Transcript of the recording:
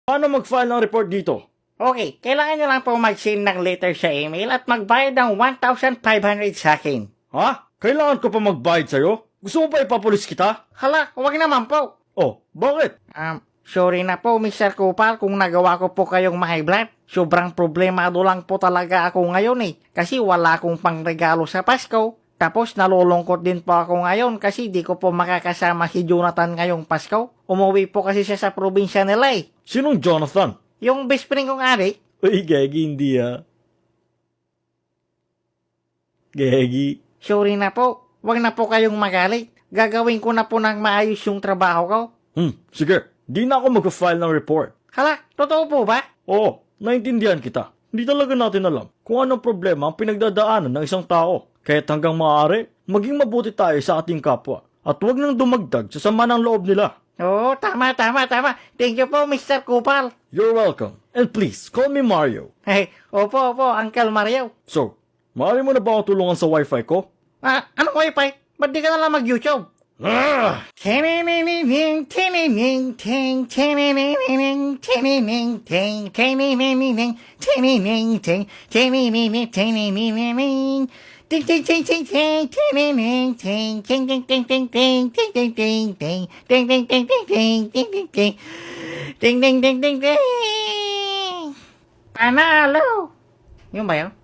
Paano mag-file ng report dito? Okay, kailangan nyo lang po mag-send ng letter sa email at magbayad ng 1,500 sa akin. Ha? Kailangan ko pa magbayad sa'yo? Gusto mo pa ipapulis kita? Hala, huwag naman po. Oh, bakit? Sorry na po, Mr. Kupal, kung nagawa ko po kayong ma-high blood. Sobrang problemado lang po talaga ako ngayon kasi wala akong pangregalo sa Pasko. Tapos nalulungkot din po ako ngayon kasi di ko po makakasama si Jonathan ngayong Pasko. Umuwi po kasi siya sa probinsya nila Sinong Jonathan? Yung best friend kong ari. Uy, Gegi, hindi Gegi. Sorry na po, wag na po kayong magalit. Gagawin ko na po ng maayos yung trabaho ko. Sige. Di na ako mag-file ng report. Hala, totoo po ba? Oo, naintindihan kita. Hindi talaga natin alam kung anong problema ang pinagdadaanan ng isang tao. Kaya't hanggang maaari, maging mabuti tayo sa ating kapwa. At huwag nang dumagdag sa sama ng loob nila. Oo, tama. Thank you po, Mr. Kupal. You're welcome. And please, call me Mario. Hey, opo, Uncle Mario. So, maaari mo na ba akong tulungan sa wifi ko? Anong wifi? Ba't di ka na lang mag-YouTube? Panalo! Yun ba yun?